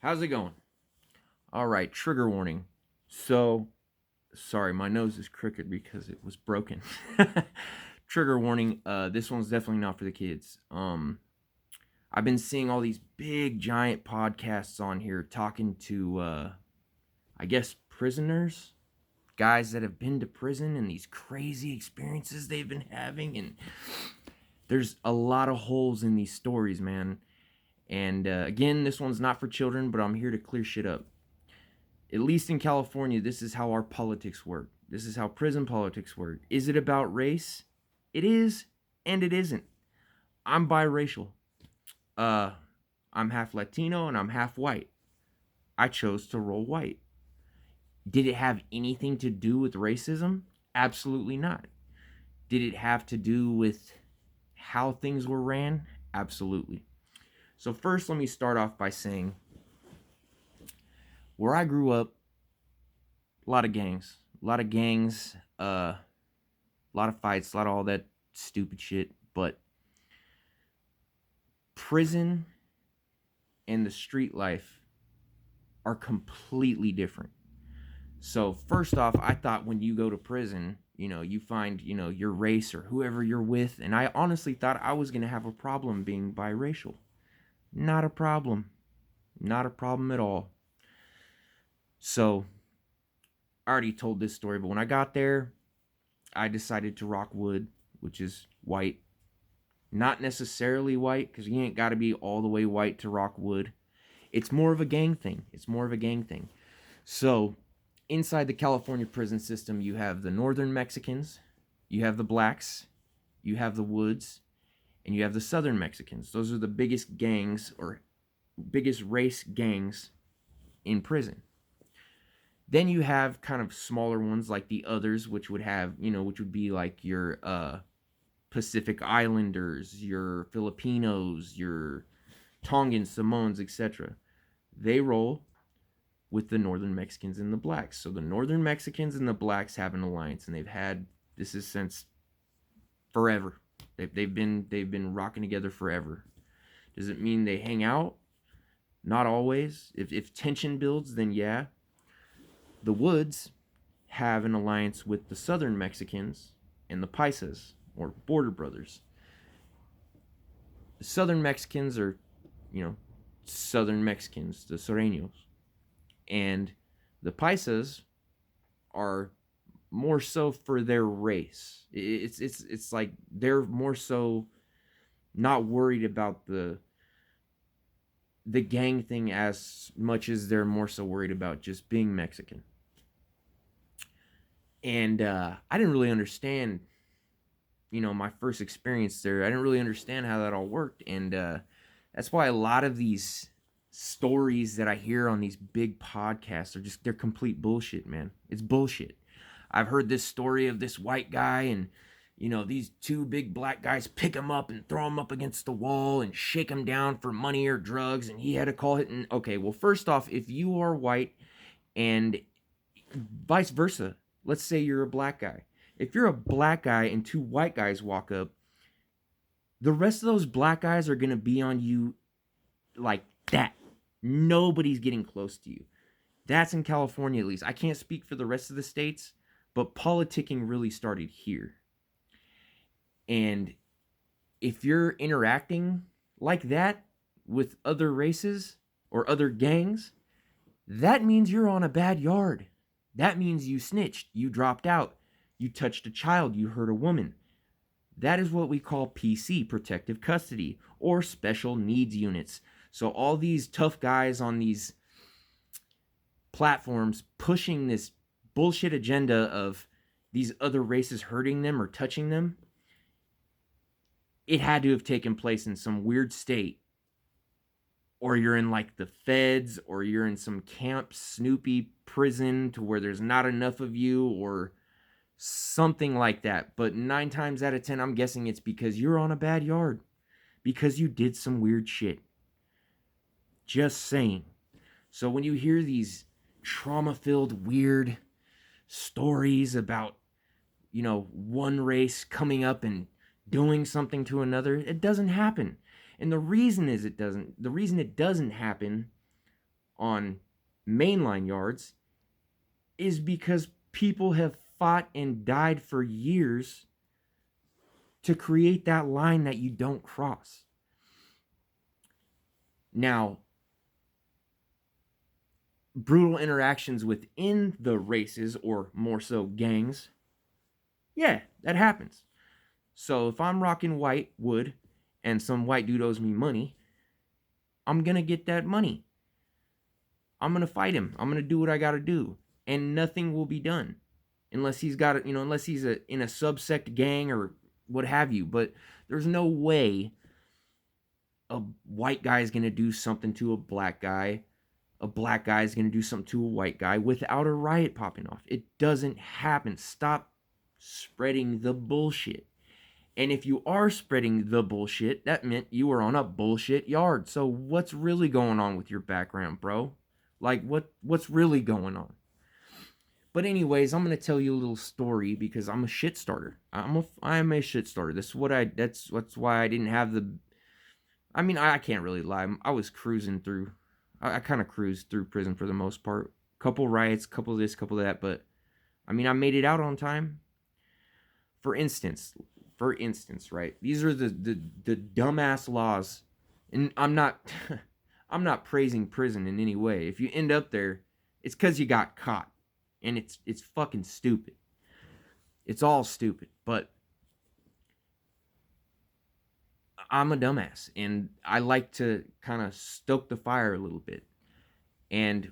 How's it going? All right, trigger warning. So, sorry, my nose is crooked because it was broken. Trigger warning. This one's definitely not for the kids. I've been seeing all these big giant podcasts on here talking to I guess prisoners, guys that have been to prison and these crazy experiences they've been having, and there's a lot of holes in these stories, man. And again, this one's not for children, but I'm here to clear shit up. At least in California, this is how our politics work. This is how prison politics work. Is it about race? It is, and it isn't. I'm biracial. I'm half Latino and I'm half white. I chose to roll white. Did it have anything to do with racism? Absolutely not. Did it have to do with how things were ran? Absolutely. So first, let me start off by saying, where I grew up, a lot of gangs, a lot of fights, a lot of all that stupid shit. But prison and the street life are completely different. So first off, I thought when you go to prison, you find, your race or whoever you're with. And I honestly thought I was going to have a problem being biracial. Not a problem. Not a problem at all. So I already told this story, but when I got there, I decided to rock wood, which is white. Not necessarily white, because you ain't got to be all the way white to rock wood. It's more of a gang thing. So, inside the California prison system, you have the northern Mexicans, you have the blacks, you have the woods, and you have the southern Mexicans. Those are the biggest gangs, or biggest race gangs in prison. Then you have kind of smaller ones like the others, which would have, which would be like your Pacific Islanders, your Filipinos, your Tongans, Samoans, etc. They roll with the northern Mexicans and the blacks. So the northern Mexicans and the blacks have an alliance, and they've had this is since forever. They've been rocking together forever. Does it mean they hang out? Not always. If tension builds, then yeah. The Woods have an alliance with the southern Mexicans and the Paisas, or border brothers. The southern Mexicans are, southern Mexicans, the Sureños. And the Paisas are more so for their race. It's like they're more so not worried about the gang thing as much as they're more so worried about just being Mexican. And I didn't really understand, my first experience there. I didn't really understand how that all worked. And that's why a lot of these stories that I hear on these big podcasts they're complete bullshit, man. It's bullshit. I've heard this story of this white guy and, these two big black guys pick him up and throw him up against the wall and shake him down for money or drugs. And he had to call it. And okay, well, first off, if you are white and vice versa, let's say you're a black guy. If you're a black guy and two white guys walk up, the rest of those black guys are going to be on you like that. Nobody's getting close to you. That's in California, at least. I can't speak for the rest of the states, but politicking really started here. And if you're interacting like that with other races or other gangs, that means you're on a bad yard. That means you snitched, you dropped out, you touched a child, you hurt a woman. That is what we call PC, protective custody, or special needs units. So all these tough guys on these platforms pushing this bullshit agenda of these other races hurting them or touching them, it had to have taken place in some weird state. Or you're in like the feds, or you're in some Camp Snoopy prison to where there's not enough of you, or something like that. But 9 times out of 10, I'm guessing it's because you're on a bad yard. Because you did some weird shit. Just saying. So when you hear these trauma-filled, weird stories about, one race coming up and doing something to another, it doesn't happen. And the reason it doesn't happen on mainline yards is because people have fought and died for years to create that line that you don't cross. Now, brutal interactions within the races, or more so gangs, yeah, that happens. So if I'm rocking white wood and some white dude owes me money, I'm gonna get that money. I'm gonna fight him. I'm gonna do what I gotta do, and nothing will be done unless he's got it. Unless he's in a subsect gang or what have you. But there's no way a white guy is gonna do something to a black guy. A black guy is gonna do something to a white guy without a riot popping off. It doesn't happen. Stop spreading the bullshit. And if you are spreading the bullshit, that meant you were on a bullshit yard. So what's really going on with your background, bro? Like what's really going on? But anyways, I'm gonna tell you a little story because I'm a shit starter. I'm a shit starter. That's why I didn't have the. I mean, I can't really lie. I was cruising through. I kind of cruised through prison for the most part. Couple riots, couple of this, couple of that, but I mean, I made it out on time. For instance, right? These are the dumbass laws, and I'm not I'm not praising prison in any way. If you end up there, it's because you got caught, and it's fucking stupid. It's all stupid, but I'm a dumbass, and I like to kind of stoke the fire a little bit. And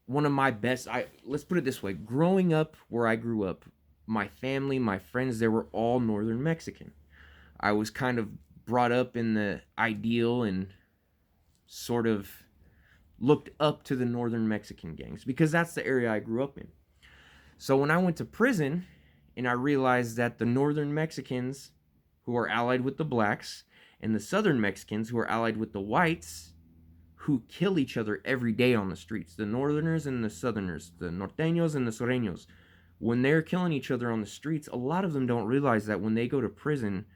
one of my best, let's put it this way: growing up where I grew up, my family, my friends, they were all Northern Mexican. I was kind of brought up in the ideal and sort of looked up to the Northern Mexican gangs because that's the area I grew up in. So when I went to prison and I realized that the Northern Mexicans who are allied with the blacks and the Southern Mexicans who are allied with the whites who kill each other every day on the streets, the Northerners and the Southerners, the Norteños and the Sureños, when they're killing each other on the streets, a lot of them don't realize that when they go to prison,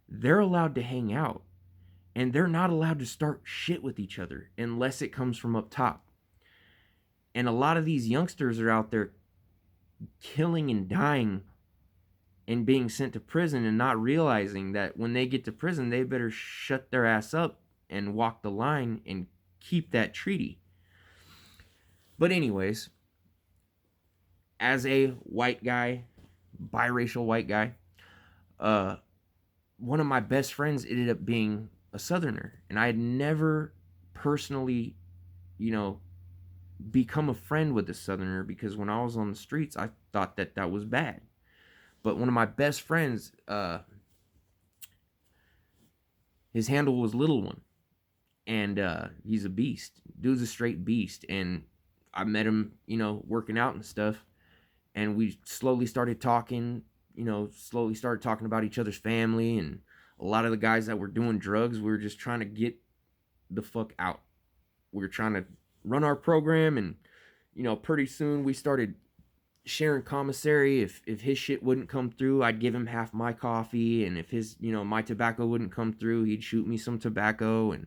they're allowed to hang out. And they're not allowed to start shit with each other unless it comes from up top. And a lot of these youngsters are out there killing and dying and being sent to prison and not realizing that when they get to prison, they better shut their ass up and walk the line and keep that treaty. But anyways, as a white guy, biracial white guy, one of my best friends ended up being a Southerner, and I had never personally, become a friend with a Southerner because when I was on the streets, I thought that was bad. But one of my best friends, his handle was Little One, and he's a beast. Dude's a straight beast, and I met him, working out and stuff, and we slowly started talking about each other's family, and a lot of the guys that were doing drugs, we were just trying to get the fuck out. We were trying to run our program, and, pretty soon we started sharing commissary. If his shit wouldn't come through, I'd give him half my coffee, and if his, my tobacco wouldn't come through, he'd shoot me some tobacco, and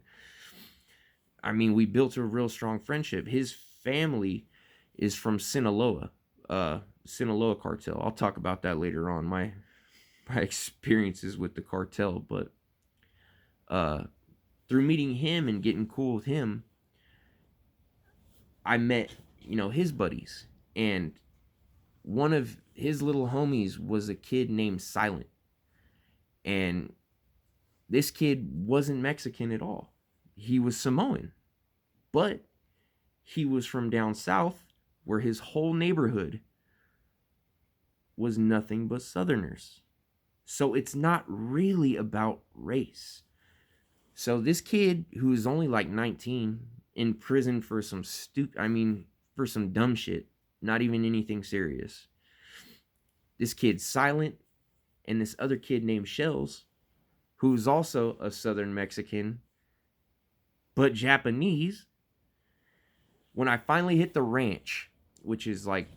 I mean, we built a real strong friendship. His family is from Sinaloa, Sinaloa cartel. I'll talk about that later on, my experiences with the cartel, but through meeting him and getting cool with him, I met, his buddies, and one of his little homies was a kid named Silent, and this kid wasn't Mexican at all. He was Samoan, but he was from down south where his whole neighborhood was nothing but Southerners. So it's not really about race. So this kid who is only like 19 in prison for some for some dumb shit, not even anything serious. This kid's Silent, and this other kid named Shells, who's also a Southern Mexican, but Japanese. When I finally hit the ranch, which is like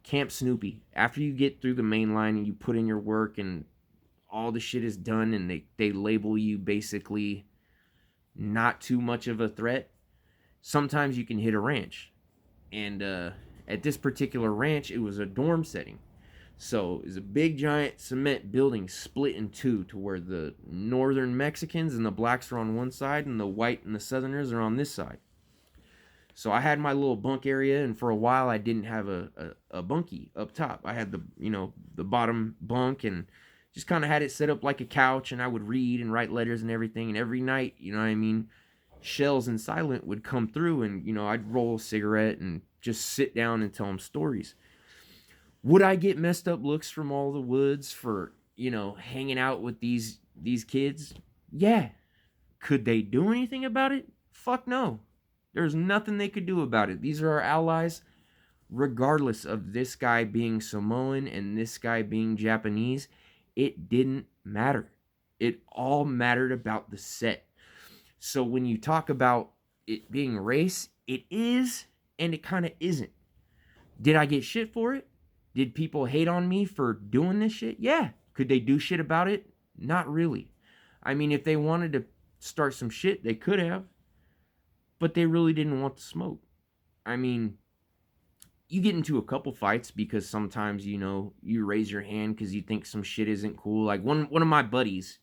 Camp Snoopy, after you get through the main line and you put in your work and all the shit is done and they label you basically not too much of a threat, Sometimes you can hit a ranch. And at this particular ranch, it was a dorm setting. So it was a big giant cement building split in two, to where the northern Mexicans and the blacks are on one side and the white and the southerners are on this side. So I had my little bunk area, and for a while I didn't have a bunkie up top. I had the bottom bunk, and just kind of had it set up like a couch, and I would read and write letters and everything. And every night, you know what I mean, Shells and Silent would come through, and I'd roll a cigarette and just sit down and tell them stories. Would I get messed up looks from all the woods for hanging out with these kids? Yeah. Could they do anything about it? Fuck no. There's nothing they could do about it. These are our allies, regardless of this guy being Samoan and this guy being Japanese. It didn't matter. It all mattered about the set. So when you talk about it being race, it is, and it kind of isn't. Did I get shit for it? Did people hate on me for doing this shit? Yeah. Could they do shit about it? Not really. I mean, if they wanted to start some shit, they could have. But they really didn't want the smoke. I mean, you get into a couple fights because sometimes, you raise your hand because you think some shit isn't cool. Like one of my buddies,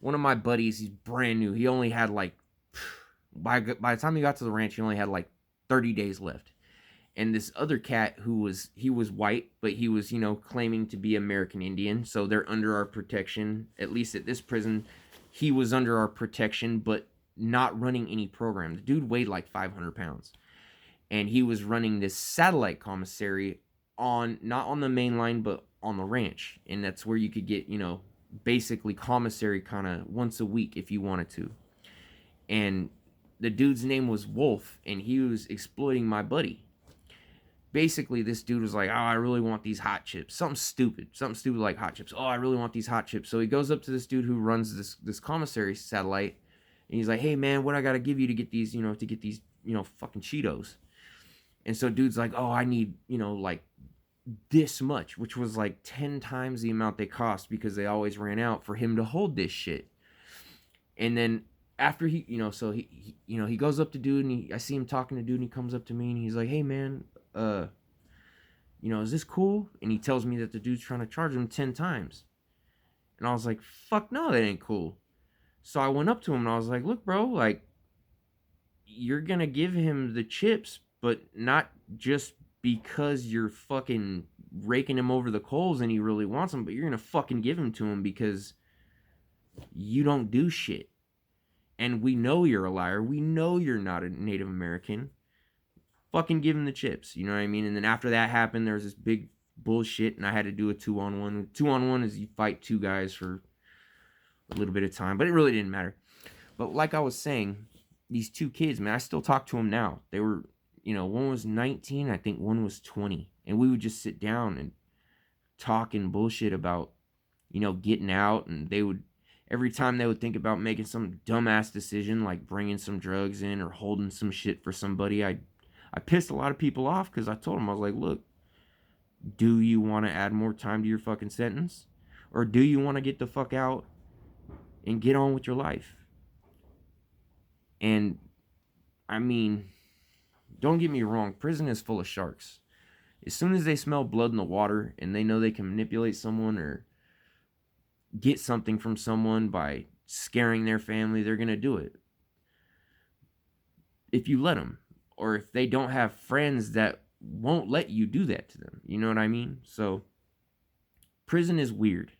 he's brand new. He only had by the time he got to the ranch, he only had 30 days left. And this other cat he was white, but he was, claiming to be American Indian. So they're under our protection. At least at this prison, he was under our protection, but not running any program. The dude weighed 500 pounds. And he was running this satellite commissary not on the main line, but on the ranch. And that's where you could get, basically commissary kind of once a week if you wanted to. And the dude's name was Wolf, and he was exploiting my buddy. Basically, this dude was like, oh, I really want these hot chips. Something stupid like hot chips. Oh, I really want these hot chips. So he goes up to this dude who runs this commissary satellite, and he's like, hey, man, what I got to give you to get these, fucking Cheetos? And so dude's like, oh, I need, this much, which was 10 times the amount they cost because they always ran out for him to hold this shit. And then after he goes up to dude, and I see him talking to dude, and he comes up to me, and he's like, hey, man, is this cool? And he tells me that the dude's trying to charge him 10 times. And I was like, fuck no, that ain't cool. So I went up to him and I was like, look, bro, you're gonna give him the chips, but not just because you're fucking raking him over the coals and he really wants them, but you're gonna fucking give him to him because you don't do shit. And we know you're a liar. We know you're not a Native American. Fucking give him the chips, you know what I mean? And then after that happened, there was this big bullshit, and I had to do a 2-on-1. 2-on-1 is you fight two guys for a little bit of time, but it really didn't matter. But like I was saying, these two kids, man, I still talk to them now. They were, one was 19, I think one was 20, and we would just sit down and talk and bullshit about, getting out, and they would, every time they would think about making some dumbass decision, like bringing some drugs in or holding some shit for somebody, I pissed a lot of people off because I told them, I was like, look, do you want to add more time to your fucking sentence? Or do you want to get the fuck out and get on with your life? And, I mean, don't get me wrong, prison is full of sharks. As soon as they smell blood in the water and they know they can manipulate someone or get something from someone by scaring their family, they're going to do it. If you let them. Or if they don't have friends that won't let you do that to them. You know what I mean? So, prison is weird.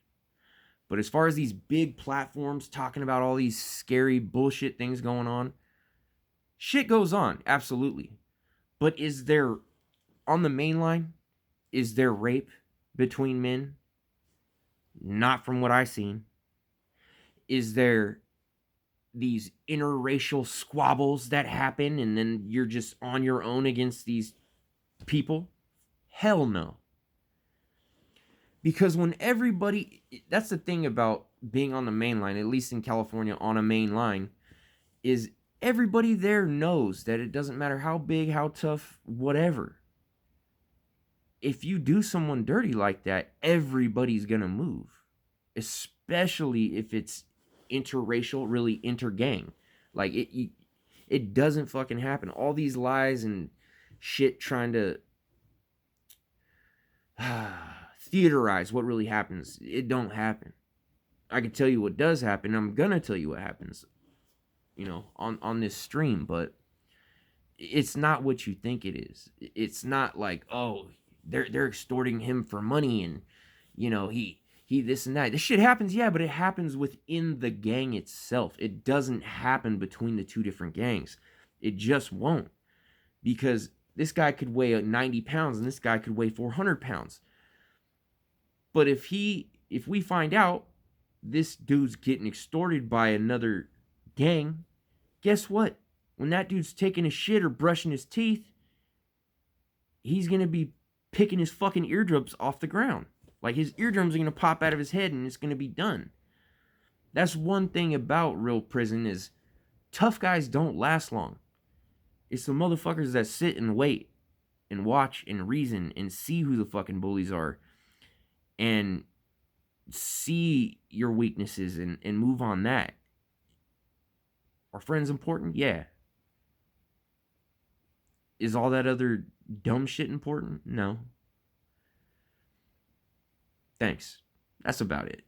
But as far as these big platforms talking about all these scary bullshit things going on, shit goes on, absolutely. But is there, on the main line, is there rape between men? Not from what I've seen. Is there these interracial squabbles that happen and then you're just on your own against these people? Hell no. Because when everybody, that's the thing about being on the main line, at least in California on a main line, is everybody there knows that it doesn't matter how big, how tough, whatever. If you do someone dirty like that, everybody's gonna move. Especially if it's interracial, really intergang. It doesn't fucking happen. All these lies and shit trying to theaterize what really happens. It don't happen. I can tell you what does happen. I'm gonna tell you what happens, on this stream, but it's not what you think it is. It's not like, oh, they're extorting him for money, and he this and that. This shit happens, yeah, but it happens within the gang itself. It doesn't happen between the two different gangs. It just won't, because this guy could weigh 90 pounds and this guy could weigh 400 pounds. But if we find out this dude's getting extorted by another gang, guess what? When that dude's taking a shit or brushing his teeth, he's going to be picking his fucking eardrums off the ground. Like, his eardrums are going to pop out of his head and it's going to be done. That's one thing about real prison is tough guys don't last long. It's the motherfuckers that sit and wait and watch and reason and see who the fucking bullies are and see your weaknesses and move on that. Are friends important? Yeah. Is all that other dumb shit important? No. Thanks. That's about it.